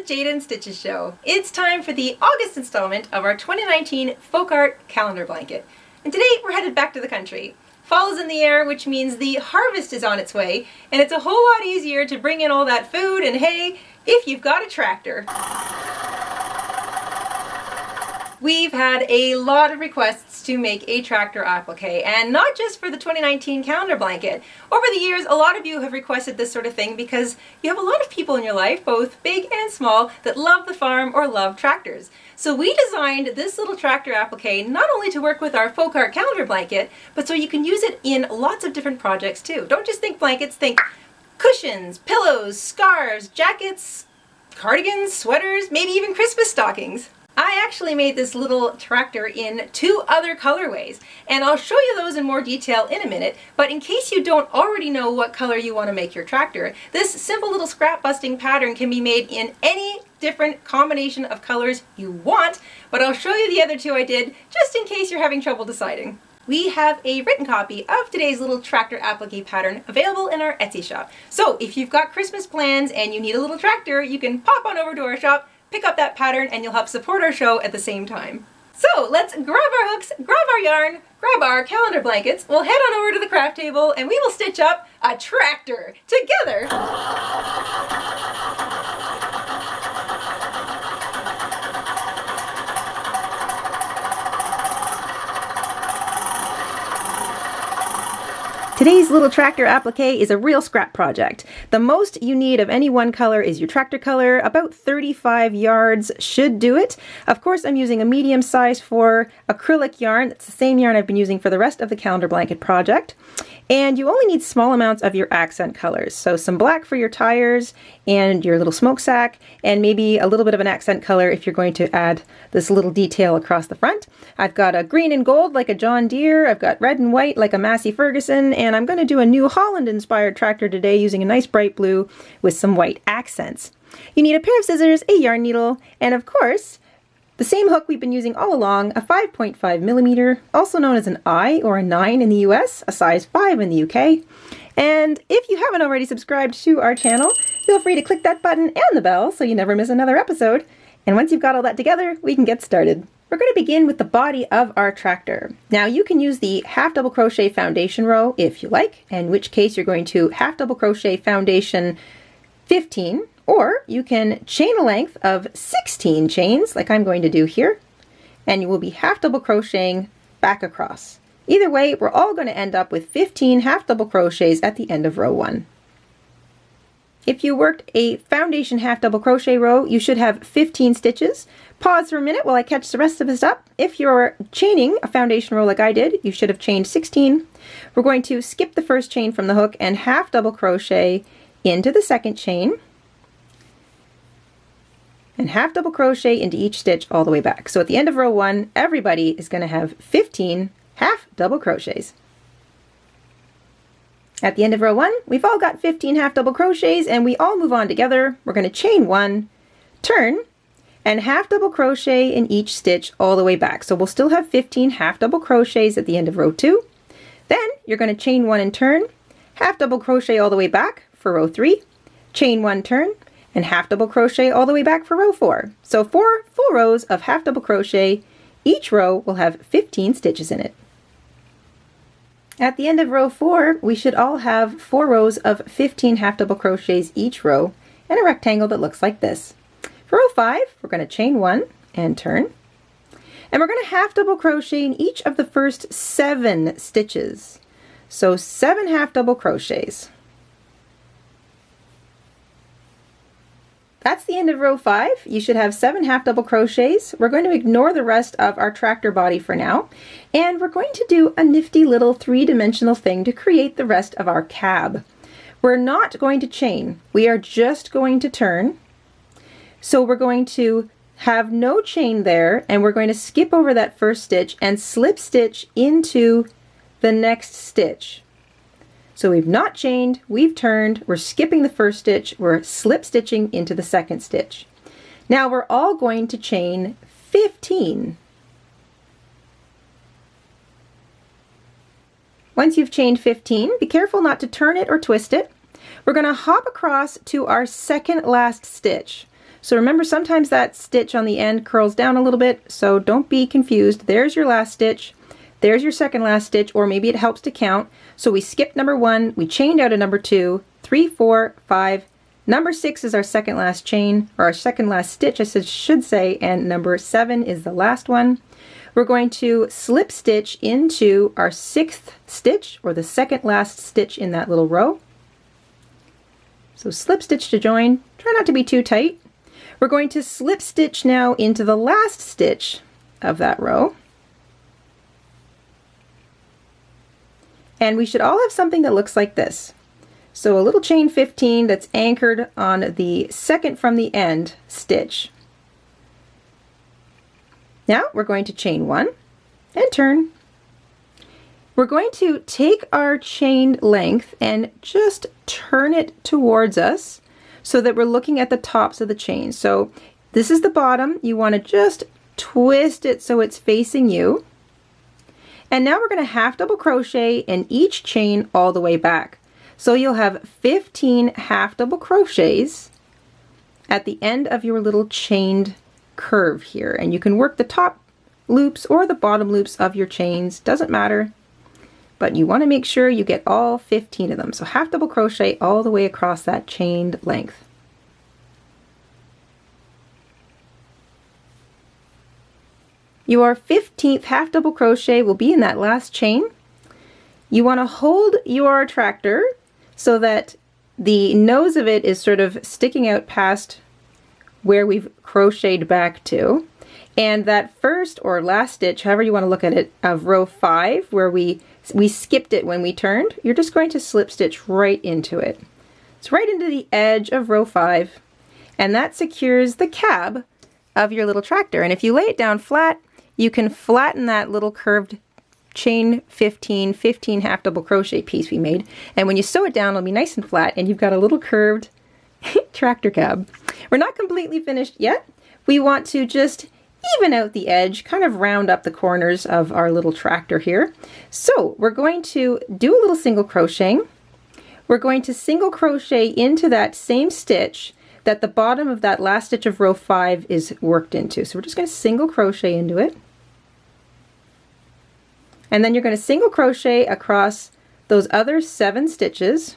Jayda InStitches show. It's time for the August installment of our 2019 Folk Art Calendar Blanket. And today we're headed back to the country. Fall is in the air, which means the harvest is on its way, and it's a whole lot easier to bring in all that food and hay if you've got a tractor. We've had a lot of requests to make a tractor applique, and not just for the 2019 calendar blanket. Over the years, a lot of you have requested this sort of thing because you have a lot of people in your life, both big and small, that love the farm or love tractors. So we designed this little tractor applique not only to work with our folk art calendar blanket, but so you can use it in lots of different projects too. Don't just think blankets, think cushions, pillows, scarves, jackets, cardigans, sweaters, maybe even Christmas stockings. I actually made this little tractor in 2 other colorways, and I'll show you those in more detail in a minute, but in case you don't already know what color you want to make your tractor, this simple little scrap busting pattern can be made in any different combination of colors you want, but I'll show you the other 2 I did just in case you're having trouble deciding. We have a written copy of today's little tractor applique pattern available in our Etsy shop. So if you've got Christmas plans and you need a little tractor, you can pop on over to our shop, pick up that pattern, and you'll help support our show at the same time. So let's grab our hooks, grab our yarn, grab our calendar blankets, we'll head on over to the craft table, and we will stitch up a tractor together. Today's little tractor applique is a real scrap project. The most you need of any one color is your tractor color. About 35 yards should do it. Of course, I'm using a medium size for acrylic yarn. It's the same yarn I've been using for the rest of the calendar blanket project. And you only need small amounts of your accent colors. So some black for your tires and your little smokestack, and maybe a little bit of an accent color if you're going to add this little detail across the front. I've got a green and gold like a John Deere. I've got red and white like a Massey Ferguson, and I'm going to do a New Holland inspired tractor today using a nice bright blue with some white accents. You need a pair of scissors, a yarn needle, and of course, the same hook we've been using all along, a 5.5 millimeter, also known as an I or a 9 in the US, a size 5 in the UK. And if you haven't already subscribed to our channel, feel free to click that button and the bell so you never miss another episode. And once you've got all that together, we can get started. We're going to begin with the body of our tractor. Now you can use the half double crochet foundation row if you like, in which case you're going to half double crochet foundation 15, or you can chain a length of 16 chains like I'm going to do here, and you will be half double crocheting back across. Either way, we're all going to end up with 15 half double crochets at the end of row 1. If you worked a foundation half double crochet row, you should have 15 stitches. Pause for a minute while I catch the rest of this up. If you're chaining a foundation row like I did, you should have chained 16. We're going to skip the first chain from the hook and half double crochet into the second chain, and half double crochet into each stitch all the way back. So at the end of row 1, everybody is going to have 15 half double crochets. At the end of row 1, we've all got 15 half double crochets, and we all move on together. We're going to chain 1, turn, and half double crochet in each stitch all the way back. So we'll still have 15 half double crochets at the end of row 2. Then you're going to chain 1 and turn, half double crochet all the way back for row 3, chain 1, turn, and half double crochet all the way back for row 4. So 4 full rows of half double crochet. Each row will have 15 stitches in it. At the end of row 4, we should all have 4 rows of 15 half double crochets each row and a rectangle that looks like this. For row 5, we're going to chain 1 and turn, and we're going to half double crochet in each of the first 7 stitches. So 7 half double crochets. That's the end of row 5. You should have 7 half double crochets. We're going to ignore the rest of our tractor body for now, and we're going to do a nifty little 3-dimensional thing to create the rest of our cab. We're not going to chain. We are just going to turn. So we're going to have no chain there, and we're going to skip over that first stitch and slip stitch into the next stitch. So we've not chained, we've turned, we're skipping the first stitch, we're slip stitching into the second stitch. Now we're all going to chain 15. Once you've chained 15, be careful not to turn it or twist it. We're going to hop across to our second last stitch. So remember, sometimes that stitch on the end curls down a little bit, so don't be confused. There's your last stitch, there's your second last stitch, or maybe it helps to count. So we skipped number 1, we chained out a number 2, 3, 4, 5, number 6 is our second last chain, or our second last stitch I should say, and number 7 is the last one. We're going to slip stitch into our 6th stitch, or the second last stitch in that little row. So slip stitch to join, try not to be too tight. We're going to slip stitch now into the last stitch of that row. And we should all have something that looks like this. So a little chain 15 that's anchored on the second from the end stitch. Now we're going to chain 1 and turn. We're going to take our chain length and just turn it towards us so that we're looking at the tops of the chain. So this is the bottom. You want to just twist it so it's facing you. And now we're going to half double crochet in each chain all the way back. So you'll have 15 half double crochets at the end of your little chained curve here. And you can work the top loops or the bottom loops of your chains, doesn't matter. But you want to make sure you get all 15 of them. So half double crochet all the way across that chained length. Your 15th half double crochet will be in that last chain. You want to hold your tractor so that the nose of it is sort of sticking out past where we've crocheted back to. And that first or last stitch, however you want to look at it, of row 5, where we skipped it when we turned, you're just going to slip stitch right into it. It's right into the edge of row 5, and that secures the cab of your little tractor. And if you lay it down flat, you can flatten that little curved chain 15 half double crochet piece we made, and when you sew it down it'll be nice and flat and you've got a little curved tractor cab. We're not completely finished yet. We want to just even out the edge, kind of round up the corners of our little tractor here. So we're going to do a little single crocheting. We're going to single crochet into that same stitch that the bottom of that last stitch of row 5 is worked into. So we're just going to single crochet into it. And then you're going to single crochet across those other 7 stitches.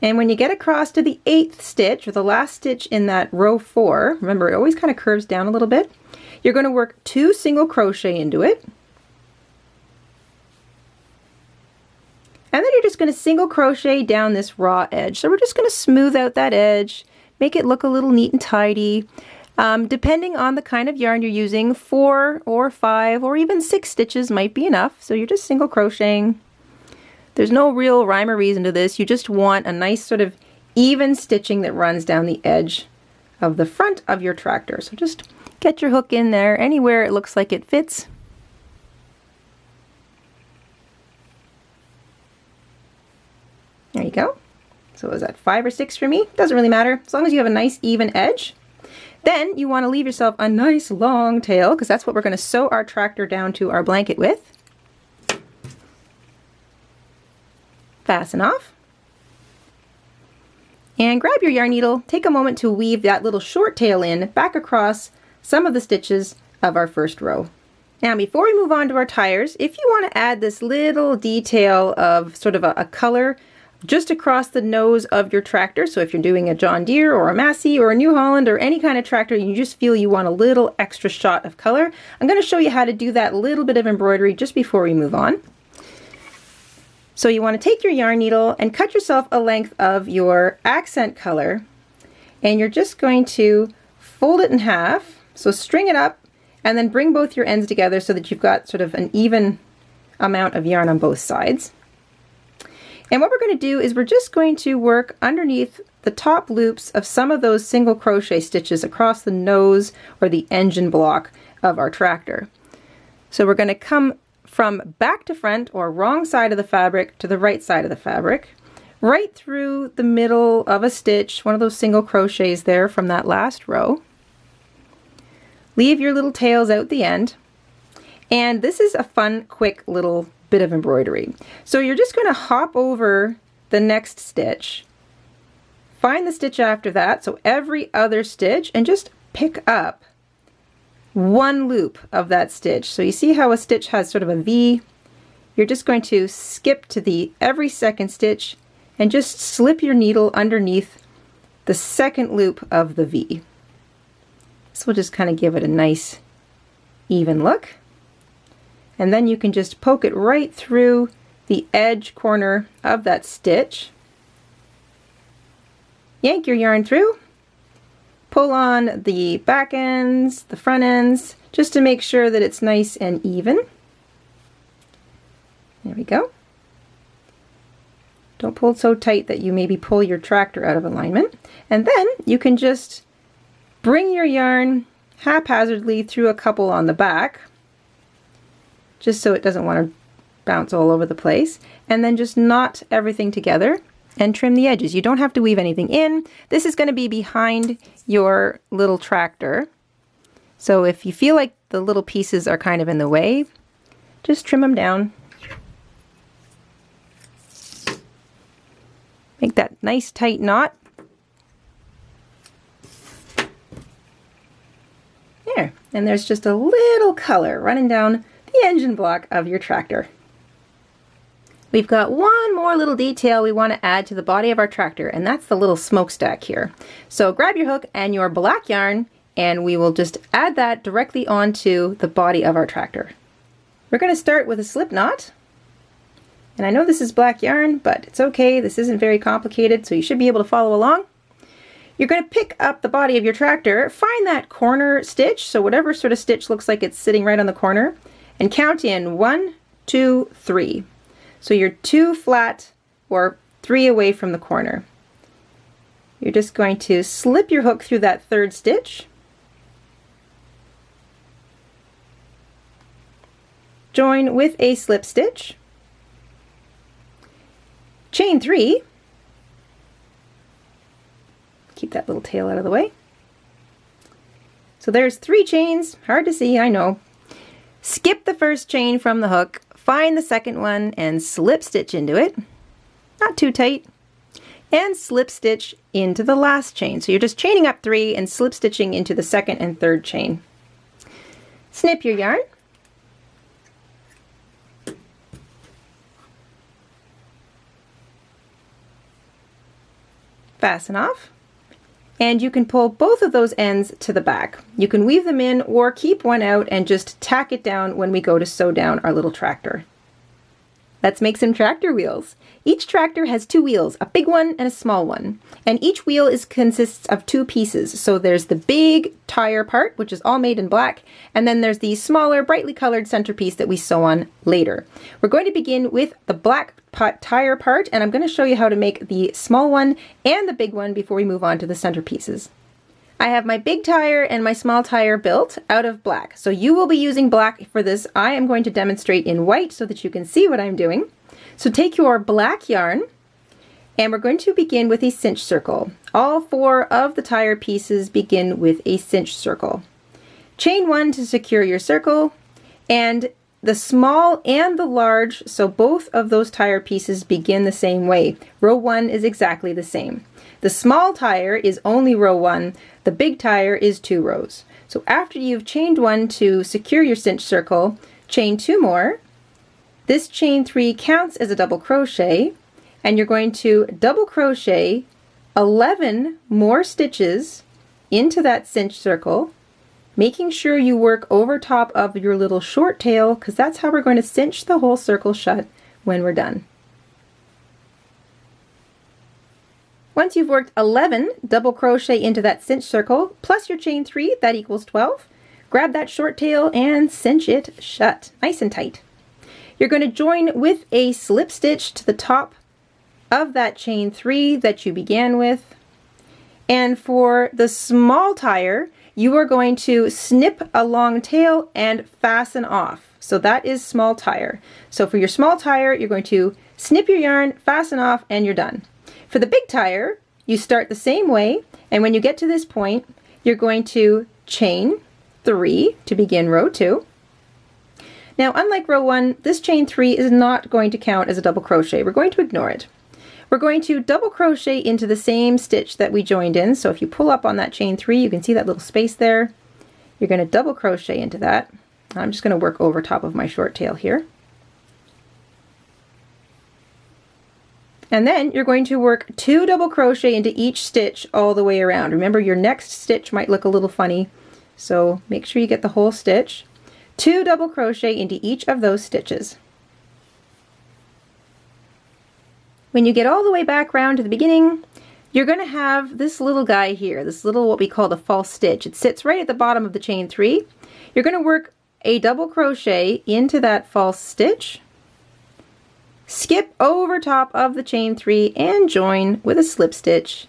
And when you get across to the 8th stitch, or the last stitch in that row 4, remember it always kind of curves down a little bit, you're going to work 2 single crochet into it. And then you're just going to single crochet down this raw edge. So we're just going to smooth out that edge, make it look a little neat and tidy. Depending on the kind of yarn you're using, 4 or 5 or even 6 stitches might be enough. So you're just single crocheting. There's no real rhyme or reason to this. You just want a nice sort of even stitching that runs down the edge of the front of your tractor. So just get your hook in there anywhere it looks like it fits. There you go. So is that 5 or 6 for me? Doesn't really matter, as long as you have a nice even edge. Then you want to leave yourself a nice long tail, because that's what we're going to sew our tractor down to our blanket with. Fasten off. And grab your yarn needle, take a moment to weave that little short tail in back across some of the stitches of our first row. Now before we move on to our tires, if you want to add this little detail of sort of a color just across the nose of your tractor, so if you're doing a John Deere or a Massey or a New Holland or any kind of tractor, you just feel you want a little extra shot of color, I'm going to show you how to do that little bit of embroidery just before we move on. So you want to take your yarn needle and cut yourself a length of your accent color, and you're just going to fold it in half, so string it up and then bring both your ends together so that you've got sort of an even amount of yarn on both sides. And what we're going to do is we're just going to work underneath the top loops of some of those single crochet stitches across the nose or the engine block of our tractor. So we're going to come from back to front, or wrong side of the fabric to the right side of the fabric, right through the middle of a stitch, one of those single crochets there from that last row. Leave your little tails out the end. And this is a fun, quick little bit of embroidery. So you're just going to hop over the next stitch, find the stitch after that, so every other stitch, and just pick up one loop of that stitch. So you see how a stitch has sort of a V? You're just going to skip to the every second stitch and just slip your needle underneath the second loop of the V. This will just kind of give it a nice even look. And then you can just poke it right through the edge corner of that stitch. Yank your yarn through, pull on the back ends, the front ends, just to make sure that it's nice and even. There we go. Don't pull so tight that you maybe pull your tractor out of alignment. And then you can just bring your yarn haphazardly through a couple on the back, just so it doesn't want to bounce all over the place, and then just knot everything together and trim the edges. You don't have to weave anything in. This is going to be behind your little tractor. So if you feel like the little pieces are kind of in the way, just trim them down. Make that nice tight knot. There, and there's just a little color running down the engine block of your tractor. We've got one more little detail we want to add to the body of our tractor, and that's the little smokestack here. So grab your hook and your black yarn, and we will just add that directly onto the body of our tractor. We're going to start with a slip knot. And I know this is black yarn, but it's okay. This isn't very complicated, so you should be able to follow along. You're going to pick up the body of your tractor, find that corner stitch, so whatever sort of stitch looks like it's sitting right on the corner, and count in 1, 2, 3. So you're 2 flat or 3 away from the corner. You're just going to slip your hook through that third stitch, join with a slip stitch, chain 3, keep that little tail out of the way. So there's 3 chains, hard to see, I know. Skip the first chain from the hook, find the second one and slip stitch into it, not too tight, and slip stitch into the last chain. So you're just chaining up 3 and slip stitching into the second and third chain. Snip your yarn. Fasten off, and you can pull both of those ends to the back. You can weave them in or keep one out and just tack it down when we go to sew down our little tractor. Let's make some tractor wheels. Each tractor has 2 wheels, a big one and a small one. And each wheel consists of 2 pieces. So there's the big tire part, which is all made in black, and then there's the smaller, brightly colored centerpiece that we sew on later. We're going to begin with the black tire part, and I'm going to show you how to make the small one and the big one before we move on to the centerpieces. I have my big tire and my small tire built out of black. So you will be using black for this. I am going to demonstrate in white so that you can see what I'm doing. So take your black yarn, and we're going to begin with a cinch circle. All 4 of the tire pieces begin with a cinch circle. Chain 1 to secure your circle, and the small and the large, so both of those tire pieces begin the same way. Row 1 is exactly the same. The small tire is only row 1, the big tire is 2 rows. So after you've chained 1 to secure your cinch circle, chain 2 more. This chain 3 counts as a double crochet, and you're going to double crochet 11 more stitches into that cinch circle, making sure you work over top of your little short tail, because that's how we're going to cinch the whole circle shut when we're done. Once you've worked 11 double crochet into that cinch circle, plus your chain 3, that equals 12, grab that short tail and cinch it shut, nice and tight. You're going to join with a slip stitch to the top of that chain 3 that you began with. And for the small tire, you are going to snip a long tail and fasten off. So that is small tire. So for your small tire, you're going to snip your yarn, fasten off, and you're done. For the big tire, you start the same way, and when you get to this point, you're going to chain 3 to begin row 2. Now, unlike row 1, this chain 3 is not going to count as a double crochet. We're going to ignore it. We're going to double crochet into the same stitch that we joined in. So if you pull up on that chain 3, you can see that little space there. You're going to double crochet into that. I'm just going to work over top of my short tail here. And then you're going to work 2 double crochet into each stitch all the way around. Remember, your next stitch might look a little funny, so make sure you get the whole stitch. 2 double crochet into each of those stitches. When you get all the way back around to the beginning, you're going to have this little guy here, this little what we call the false stitch. It sits right at the bottom of the chain 3. You're going to work a double crochet into that false stitch, skip over top of the chain 3 and join with a slip stitch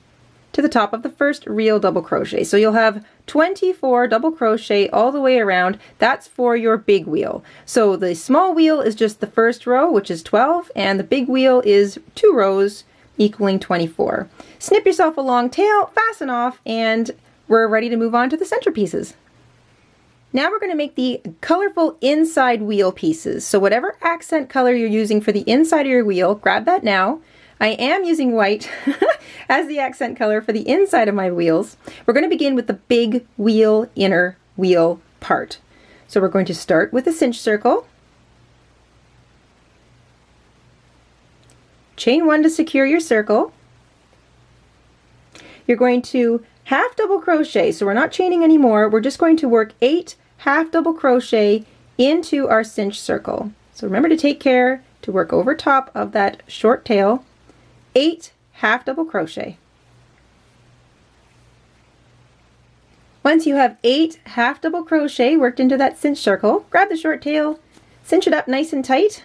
to the top of the first real double crochet. So you'll have 24 double crochet all the way around. That's for your big wheel. So the small wheel is just the first row, which is 12, and the big wheel is 2 rows equaling 24. Snip yourself a long tail, fasten off, and we're ready to move on to the centerpieces. Now we're going to make the colorful inside wheel pieces. So whatever accent color you're using for the inside of your wheel, grab that now. I am using white as the accent color for the inside of my wheels. We're going to begin with the big wheel, inner wheel part. So we're going to start with a cinch circle. Chain 1 to secure your circle. You're going to half double crochet, so we're not chaining anymore. We're just going to work 8 half double crochet into our cinch circle. So remember to take care to work over top of that short tail. 8 half double crochet. Once you have 8 half double crochet worked into that cinch circle, grab the short tail, cinch it up nice and tight,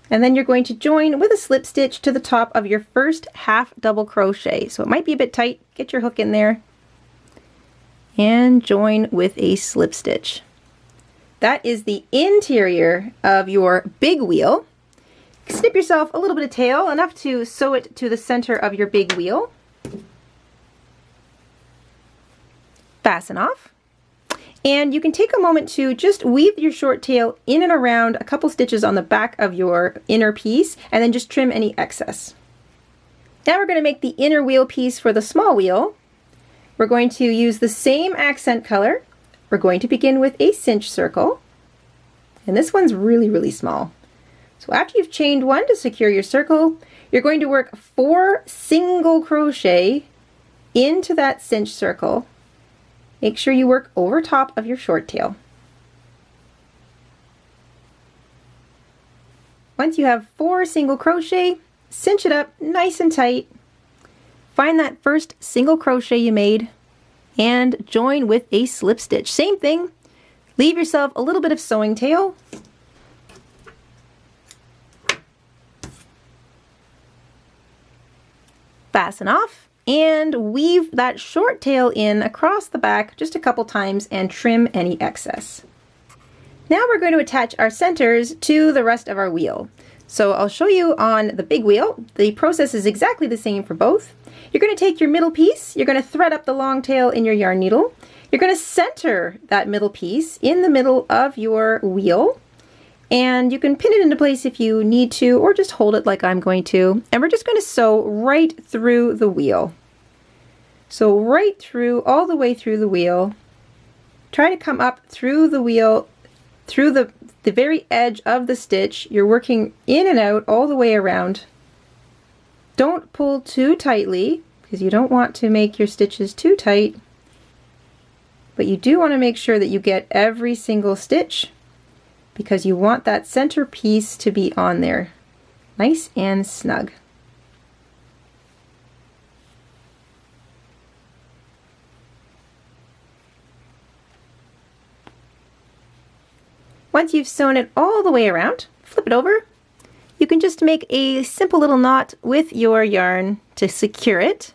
and then you're going to join with a slip stitch to the top of your first half double crochet. So it might be a bit tight. Get your hook in there and join with a slip stitch. That is the interior of your big wheel. Snip yourself a little bit of tail, enough to sew it to the center of your big wheel. Fasten off. And you can take a moment to just weave your short tail in and around a couple stitches on the back of your inner piece, and then just trim any excess. Now we're going to make the inner wheel piece for the small wheel. We're going to use the same accent color. We're going to begin with a cinch circle, and this one's really small. So after you've chained 1 to secure your circle, you're going to work 4 single crochet into that cinch circle. Make sure you work over top of your short tail. Once you have 4 single crochet, cinch it up nice and tight. Find that first single crochet you made and join with a slip stitch. Same thing, leave yourself a little bit of sewing tail. Fasten off and weave that short tail in across the back just a couple times and trim any excess. Now we're going to attach our centers to the rest of our wheel. So I'll show you on the big wheel. The process is exactly the same for both. You're going to take your middle piece, you're going to thread up the long tail in your yarn needle. You're going to center that middle piece in the middle of your wheel. And you can pin it into place if you need to, or just hold it like I'm going to. And we're just going to sew right through the wheel. So right through, all the way through the wheel. Try to come up through the wheel, through the very edge of the stitch. You're working in and out all the way around. Don't pull too tightly, because you don't want to make your stitches too tight. But you do want to make sure that you get every single stitch, because you want that center piece to be on there nice and snug. Once you've sewn it all the way around, flip it over. You can just make a simple little knot with your yarn to secure it.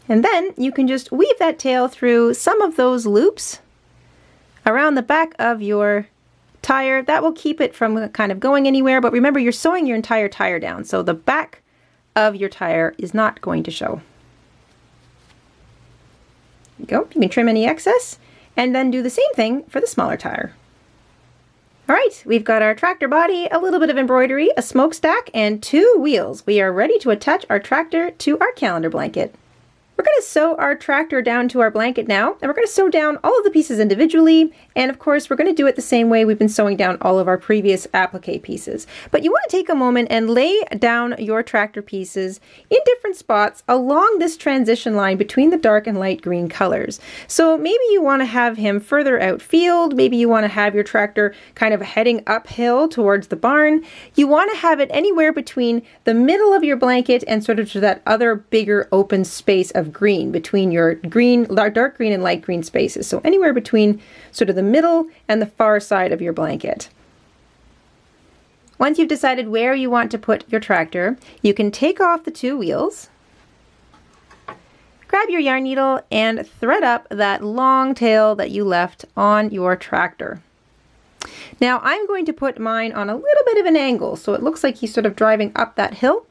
And then you can just weave that tail through some of those loops around the back of your tire. That will keep it from kind of going anywhere, but remember, you're sewing your entire tire down. So the back of your tire is not going to show. There you go. You can trim any excess and then do the same thing for the smaller tire. All right, we've got our tractor body, a little bit of embroidery, a smokestack, and 2 wheels. We are ready to attach our tractor to our calendar blanket. We're going to sew our tractor down to our blanket now, and we're going to sew down all of the pieces individually, and of course we're going to do it the same way we've been sewing down all of our previous applique pieces. But you want to take a moment and lay down your tractor pieces in different spots along this transition line between the dark and light green colors. So maybe you want to have him further outfield, maybe you want to have your tractor kind of heading uphill towards the barn. You want to have it anywhere between the middle of your blanket and sort of to that other bigger open space of green between your dark green and light green spaces. So anywhere between sort of the middle and the far side of your blanket. Once you've decided where you want to put your tractor, you can take off the 2 wheels, grab your yarn needle and thread up that long tail that you left on your tractor. Now I'm going to put mine on a little bit of an angle so it looks like he's sort of driving up that hill.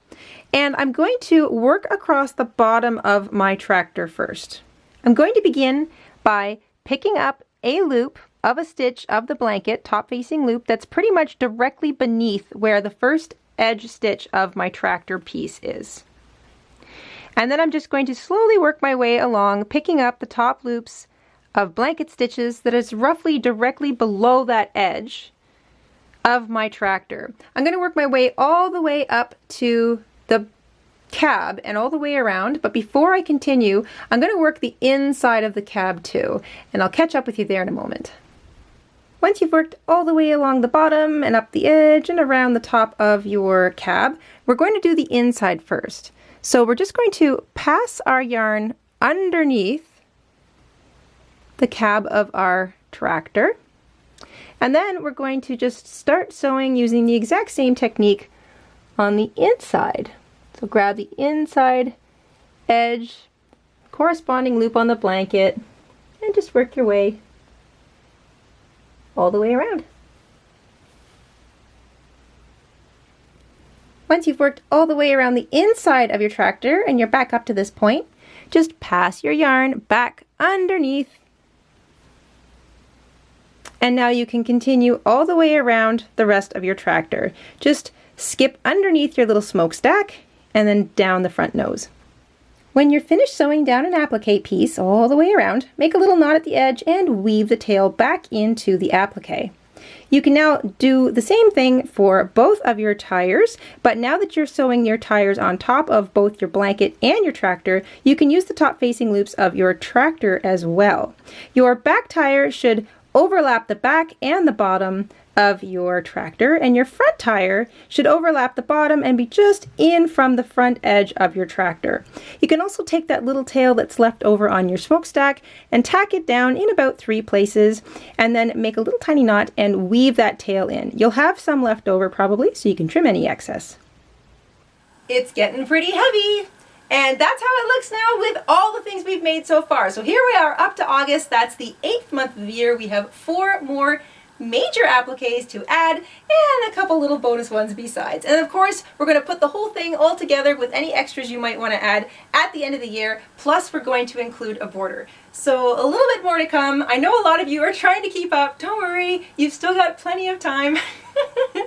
And I'm going to work across the bottom of my tractor first. I'm going to begin by picking up a loop of a stitch of the blanket, top facing loop, that's pretty much directly beneath where the first edge stitch of my tractor piece is. And then I'm just going to slowly work my way along, picking up the top loops of blanket stitches that is roughly directly below that edge of my tractor. I'm going to work my way all the way up to the cab and all the way around, but before I continue, I'm going to work the inside of the cab too, and I'll catch up with you there in a moment. Once you've worked all the way along the bottom and up the edge and around the top of your cab, we're going to do the inside first. So we're just going to pass our yarn underneath the cab of our tractor, and then we're going to just start sewing using the exact same technique on the inside. So grab the inside edge, corresponding loop on the blanket, and just work your way all the way around. Once you've worked all the way around the inside of your tractor and you're back up to this point, just pass your yarn back underneath. And now you can continue all the way around the rest of your tractor. Just skip underneath your little smokestack and then down the front nose. When you're finished sewing down an applique piece all the way around, make a little knot at the edge and weave the tail back into the applique. You can now do the same thing for both of your tires, but now that you're sewing your tires on top of both your blanket and your tractor, you can use the top facing loops of your tractor as well. Your back tire should overlap the back and the bottom of your tractor, and your front tire should overlap the bottom and be just in from the front edge of your tractor. You can also take that little tail that's left over on your smokestack and tack it down in about 3 places, and then make a little tiny knot and weave that tail in. You'll have some left over probably, so you can trim any excess. It's getting pretty heavy! And that's how it looks now with all the things we've made so far. So here we are up to August. That's the 8th month of the year. We have 4 more major appliques to add and a couple little bonus ones besides. And of course, we're going to put the whole thing all together with any extras you might want to add at the end of the year. Plus, we're going to include a border. So a little bit more to come. I know a lot of you are trying to keep up. Don't worry, you've still got plenty of time.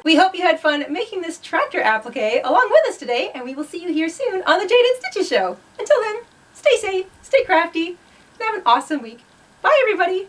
We hope you had fun making this tractor applique along with us today, and we will see you here soon on the Jayda InStitches show. Until then, stay safe, stay crafty, and have an awesome week. Bye, everybody!